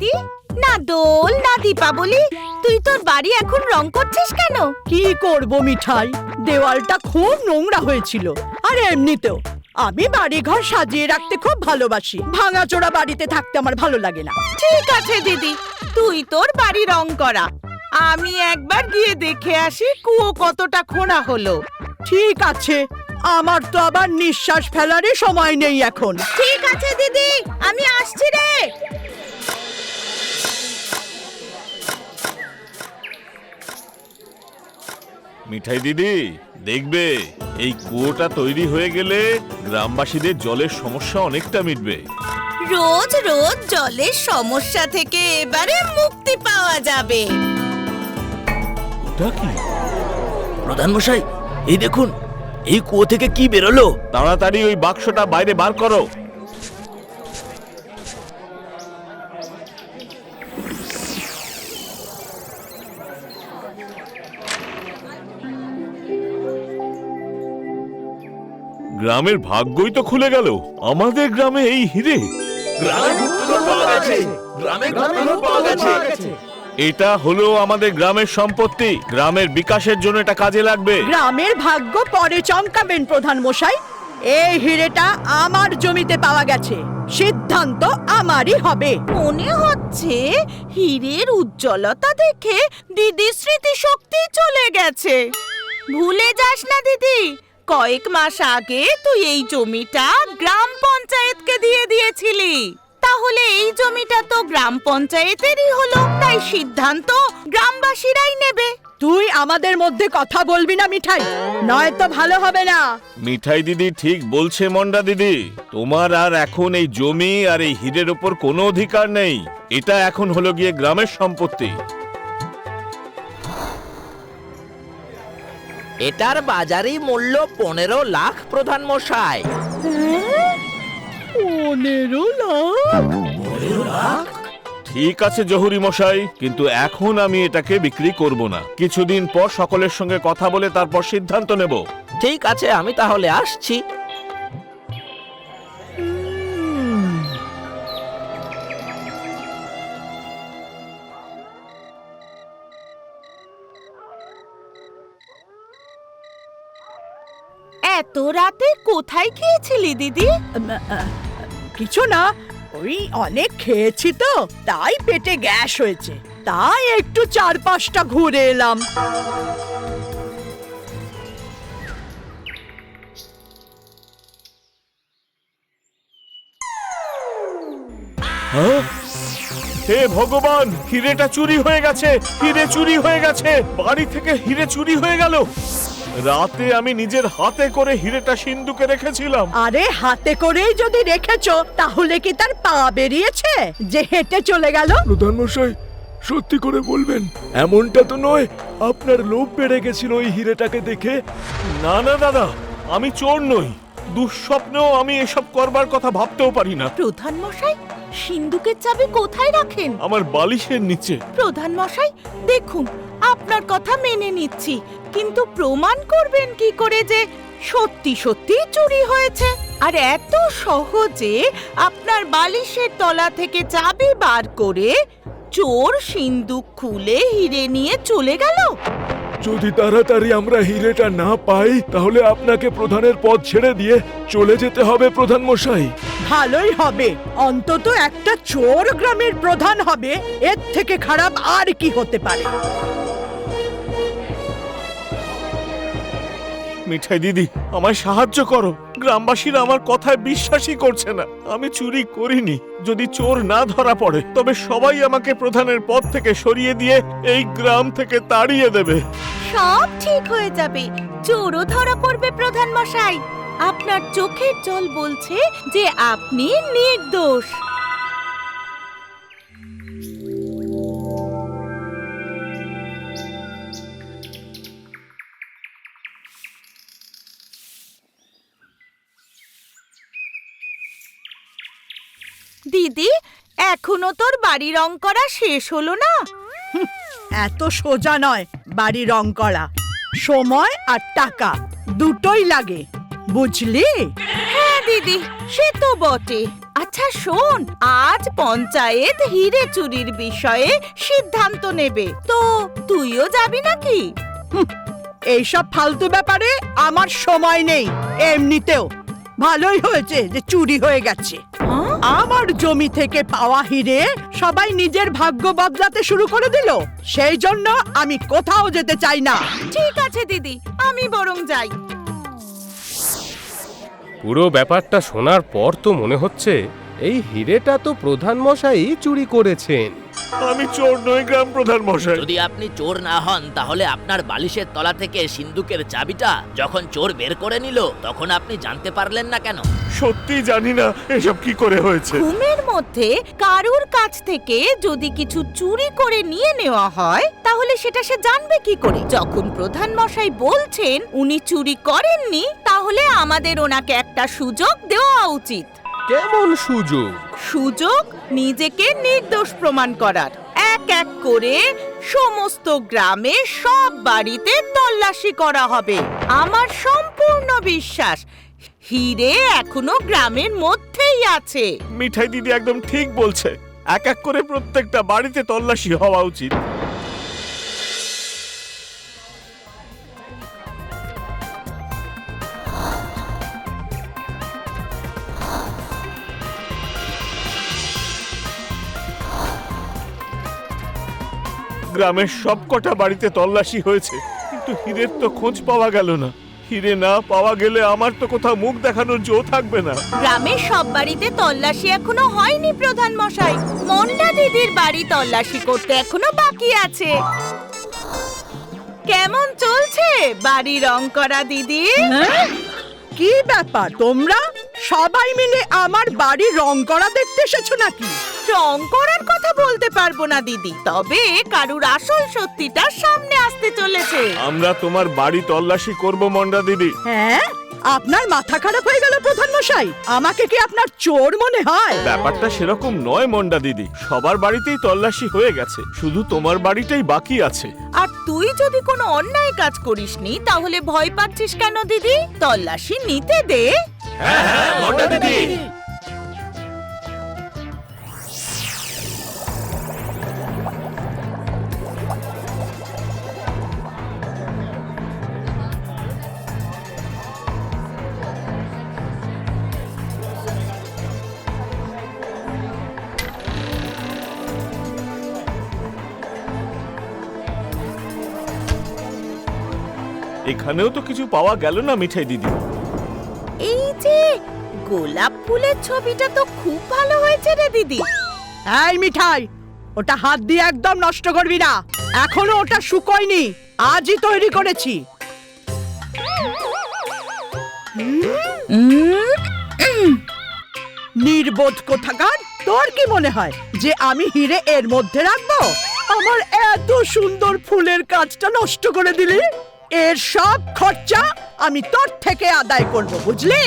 দিদি, না দোল না দীপাবলি, তুই তোর বাড়ি এখন রং করছিস কেন? কি করব মিঠাই, দেওয়ালটা খুব নোংরা হয়েছিল। আর এমনিতেও আমি বাড়িঘর সাজিয়ে রাখতে খুব ভালোবাসি। ভাঙাচোরা বাড়িতে থাকতে আমার ভালো লাগে না। ঠিক আছে দিদি, তুই তোর বাড়ি রং করা, আমি একবার গিয়ে দেখে আসি কুয়ো কতটা খোঁড়া হলো। ঠিক আছে, আমার তো আবার নিঃশ্বাস ফেলারই সময় নেই এখন। ঠিক আছে দিদি, আমি আসছি রে। মিঠাই দিদি, দেখবে এই কুয়োটা তৈরি হয়ে গেলে গ্রামবাসীদের জলের সমস্যা অনেকটা মিটবে। রোজ রোজ জলের সমস্যা থেকে এবারে মুক্তি পাওয়া যাবে। ওটা কি? প্রধান মশাই, এই দেখুন, এই কুয়ো থেকে কি বেরোলো। তাড়াতাড়ি ওই বাক্সটা বাইরে বার করো। গ্রামের ভাগ্যই তো খুলে গেল, আমাদের গ্রামে এই হিরে। এটা হলো আমাদের গ্রামের সম্পত্তি, গ্রামের বিকাশের জন্য এটা কাজে লাগবে। গ্রামের ভাগ্য পরে চমকাবেন প্রধান মশাই। এই হিরেটা আমার জমিতে পাওয়া গেছে, সিদ্ধান্ত আমারই হবে। মনে হচ্ছে হীরের উজ্জ্বলতা দেখে দিদির স্মৃতিশক্তি চলে গেছে। ভুলে যাস না দিদি, কয়েক মাস আগে তুই এই জমিটা গ্রাম পঞ্চায়েতকে দিয়ে দিয়েছিলি। তাহলে এই জমিটা তো গ্রাম পঞ্চায়েতেরই হলো, তাই সিদ্ধান্ত গ্রামবাসীরাই নেবে। তুই আমাদের মধ্যে কথা বলবি না মিঠাই, নয়তো ভালো হবে না। মিঠাই দিদি ঠিক বলছে মন্ডা দিদি, তোমার আর এখন এই জমি আর এই হীরের উপর কোনো অধিকার নেই। এটা এখন হলো গিয়ে গ্রামের সম্পত্তি। এটার বাজারি মূল্য 15 লাখ প্রধান মশাই। 15 লাখ? ঠিক আছে জহুরি মশাই, কিন্তু এখন আমি এটাকে বিক্রি করব না। কিছুদিন পর সকলের সঙ্গে কথা বলে তারপর সিদ্ধান্ত নেব। ঠিক আছে, আমি তাহলে আসছি। এত রাতে কোথায় গিয়েছিলি দিদি? কিছু না, ওই অনেক খেয়েছি তো, তাই পেটে গ্যাস হয়েছে, তাই একটু চারপাশটা ঘুরে এলাম। হে ভগবান, হিরেটা চুরি হয়ে গেছে, হিরে চুরি হয়ে গেছে, বাড়ি থেকে হিরে চুরি হয়ে গেল। রাতে আমি নিজের হাতে করে হিরেটা সিন্ধুকে রেখেছিলাম। আরে হাতে করেই যদি রেখেছো, তাহলে কি তার পা বেরিয়েছে যে হেঁটে চলে গেল? প্রধান মশাই, সত্যি করে বলবেন, এমনটা তো নয়? আপনার লোভ বেড়ে গেছিল ওই হিরেটাকে দেখে? না না দাদা, আমি চোর নই। দুঃস্বপ্নেও আমি এসব করবার কথা ভাবতেও পারি না। প্রধান মশাই, সিন্ধুকের চাবি কোথায় রাখেন? আমার বালিশের নিচে। প্রধান মশাই দেখুন, আপনার কথা মেনে নিচ্ছি, কিন্তু প্রমাণ করবেন কি করে যে সত্যি সত্যি চুরি হয়েছে? আর এত সহজে আপনার বালিশের তলা থেকে চাবি বার করে চোর সিন্ধুক খুলে হিরে নিয়ে চলে গেল? যদি তাড়াতাড়ি আমরা হিরেটা না পাই, তাহলে আপনাকে প্রধানের পদ ছেড়ে দিয়ে চলে যেতে হবে প্রধান মশাই। ভালোই হবে, অন্তত একটা চোর গ্রামের প্রধান হবে, এর থেকে খারাপ আর কি হতে পারে? মিঠাই দিদি, আমায় সাহায্য করো। গ্রামবাসীরা আমার কথায় বিশ্বাসই করছে না। আমি চুরি করিনি। যদি চোর না ধরা পড়ে, তবে সবাই আমাকে প্রধানের পদ থেকে সরিয়ে দিয়ে এই গ্রাম থেকে তাড়িয়ে দেবে। সব ঠিক হয়ে যাবে, চোরও ধরা পড়বে প্রধান মশাই। আপনার চোখের জল বলছে যে আপনি নির্দোষ। দিদি, এখনো তোর বাড়ি রং করা শেষ হলো না? এত সোজা নয় বাড়ি রং করা, সময় আর টাকা দুটোই লাগে, বুঝলি? হ্যাঁ দিদি, সে তো বটে। আচ্ছা শোন, আজ পঞ্চায়েত হিরে চুরির বিষয়ে সিদ্ধান্ত নেবে, তো তুইও যাবি নাকি? এইসব ফালতু ব্যাপারে আমার সময় নেই। এমনিতেও ভালোই হয়েছে যে চুরি হয়ে গেছে। আমার জমি থেকে পাওয়া হিরে সবাই নিজের ভাগ্য বদলাতে শুরু করে দিল, সেই জন্য আমি কোথাও যেতে চাই না। ঠিক আছে দিদি, আমি বরং যাই। পুরো ব্যাপারটা শোনার পর তো মনে হচ্ছে এই হিরেটা তো প্রধান মশাই চুরি করেছেন। আমি চোর নই গ্রাম প্রধান মশাই। যদি আপনি চোর না হন তাহলে আপনার বালিশের তলা থেকে সিন্দুকের চাবিটা যখন চোর বের করে নিল তখন আপনি জানতে পারলেন না কেন? সত্যি জানি না এসব কি করে হয়েছে। ঘুমের মধ্যে কারুর কাছ থেকে যদি কিছু চুরি করে নিয়ে নেওয়া হয় তাহলে সেটা সে জানবে কি করে? যখন প্রধান মশাই বলছেন উনি চুরি করেননি, তাহলে আমাদের ওনাকে একটা সুযোগ দেওয়া উচিত। কেমন সুযোগ? সুযোগ নিজেকে নির্দোষ প্রমাণ করার। এক এক করে সমস্ত গ্রামে সব বাড়িতে তল্লাশি করা হবে। আমার সম্পূর্ণ বিশ্বাস হিরে এখনো গ্রামের মধ্যেই আছে। মিঠাই দিদি একদম ঠিক বলছে, এক এক করে প্রত্যেকটা বাড়িতে তল্লাশি হওয়া উচিত। গ্রামের সবকটা বাড়িতে তল্লাশি হয়েছে, কিন্তু হীরের তো খোঁজ পাওয়া গেল না। হিরে না পাওয়া গেলে আমার তো কোথাও মুখ দেখানোর জো থাকবে না। গ্রামের সব বাড়িতে তল্লাশি এখনো হয়নি প্রধান মশাই। মন্ডা দিদির বাড়ি তল্লাশি করতে এখনো বাকি আছে। কেমন চলছে বাড়ি রং করা দিদি? হ্যাঁ? কি ব্যাপার, তোমরা সবাই মিলে আমার বাড়ি রং করা দেখতে এসেছো নাকি? রং করার কথা বলতে পারবো না দিদি, তবে কারুর আসল সত্যিটা সামনে আসতে চলেছে। আমরা তোমার বাড়ি তল্লাশি করব মন্ডা দিদি। হ্যাঁ, আপনার মাথা খারাপ হয়ে গেল প্রধান মশাই? আমাকে কি আপনার চোর মনে হয়? ব্যাপারটা সেরকম নয় মন্ডা দিদি, সবার বাড়িতেই তল্লাশি হয়ে গেছে, শুধু তোমার বাড়িটাই বাকি আছে। আর তুই যদি কোনো অন্যায় কাজ করিসনি তাহলে ভয় পাচ্ছিস কেন দিদি? তল্লাশি নিতে দে। মন্ডা দিদি, এখানেও তো কিছু পাওয়া গেল না মিঠাই দিদি। এই যে গোলাপ ফুলের ছবিটা তো খুব ভালো হয়েছে রে দিদি। এই মিঠাই, ওটা হাত দিয়ে একদম নষ্ট করবি না, এখনো ওটা শুকোয়নি, আজই তৈরি করেছি। নির্বোধ কোথাকার, তোর কি মনে হয় যে আমি হিরে এর মধ্যে রাখবো? আমার এত সুন্দর ফুলের কাজটা নষ্ট করে দিলি। এর সব খরচা আমি তোর থেকে আদায় করব, বুঝলি?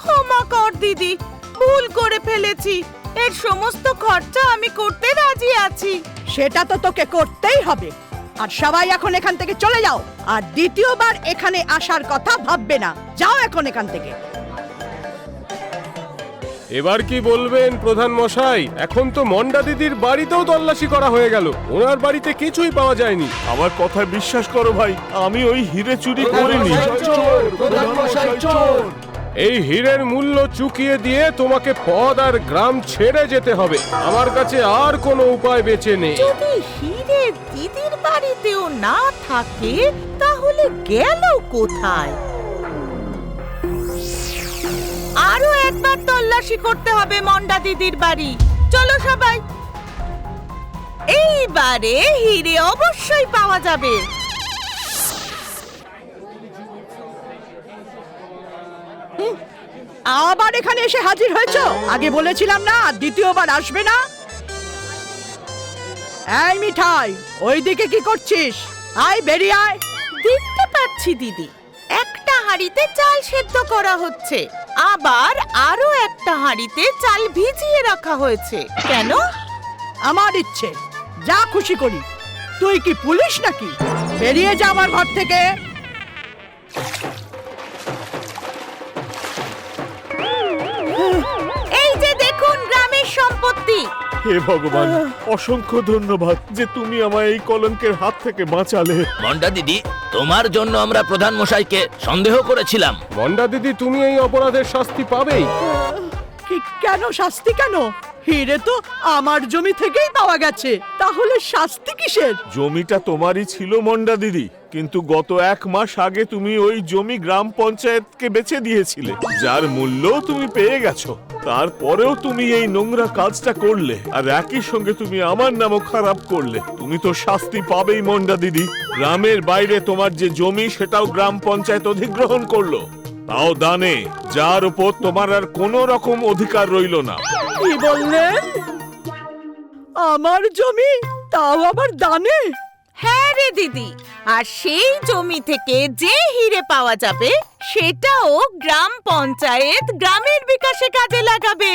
ক্ষমা কর দিদি, ভুল করে ফেলেছি। এর সমস্ত খরচা আমি করতে রাজি আছি। সেটা তো তোকে করতেই হবে। আর সবাই এখন এখান থেকে চলে যাও, আর দ্বিতীয়বার এখানে আসার কথা ভাববে না। যাও এখন এখান থেকে। এবার কি বলবেন প্রধান মশাই? এখন তো মন্ডা দিদির বাড়িতেও তল্লাশি করা হয়ে গেল, ওনার বাড়িতে কিছুই পাওয়া যায়নি। আমার কথায় বিশ্বাস করো ভাই, আমি ওই হিরে চুরি করিনি। এই হীরের মূল্য চুকিয়ে দিয়ে তোমাকে পদ আর গ্রাম ছেড়ে যেতে হবে। আমার কাছে আর কোনো উপায় বেঁচে নেই। যদি হিরে দিদির বাড়িতেও না থাকে তাহলে গেল কোথায়? আরো একবার তল্লাশি করতে হবে মন্ডা দিদির বাড়ি। চলো সবাই, এইবারে হিরে অবশ্যই পাওয়া যাবে। আবার এখানে এসে হাজির হয়েছো? আগে বলেছিলাম না দ্বিতীয়বার আসবে না। এই মিঠাই, ওইদিকে কি করছিস? আয় বেরিয়ে আয়। দেখতে পাচ্ছি দিদি, একটা হাঁড়িতে চাল সেদ্ধ করা হচ্ছে, আবার আরো একটা হাঁড়িতে চাল ভিজিয়ে রাখা হয়েছে। কেন? আমার ইচ্ছে, যা খুশি করি। তুই কি পুলিশ নাকি? বেরিয়ে যা আমার ঘর থেকে। দিদি। হে ভগবান, অসংখ্য ধন্যবাদ যে তুমি আমায় এই কলঙ্কের হাত থেকে বাঁচালে। মন্ডা দিদি, তোমার জন্য আমরা প্রধান মশাইকে সন্দেহ করেছিলাম। মন্ডা দিদি, তুমি এই অপরাধের শাস্তি পাবেই। কেন শাস্তি কেন? হিরে তো আমার জমি থেকেই পাওয়া গেছে, তাহলে শাস্তি কিসের? জমিটা তোমারই ছিল মন্ডা দিদি, কিন্তু গত 1 মাস আগে তুমি ওই জমি গ্রাম পঞ্চায়েতকে বেচে দিয়েছিলে, যার মূল্য তুমি পেয়ে গেছো। তারপরেও তুমি এই নোংরা কাজটা করলে, আর একই সঙ্গে তুমি আমার নামও খারাপ করলে। তুমি তো শাস্তি পাবেই মন্ডা দিদি। গ্রামের বাইরে তোমার যে জমি, সেটাও গ্রাম পঞ্চায়েত অধিগ্রহণ করলো, তাও দানে, যার উপর তোমার আর কোনো রকম অধিকার রইল না। কি বললেন? আমার জমি, তাও আবার দানে? হ্যাঁ রে দিদি, আর সেই জমি থেকে যে হিরে পাওয়া যাবে সেটাও গ্রাম পঞ্চায়েত গ্রামের বিকাশে কাজে লাগাবে।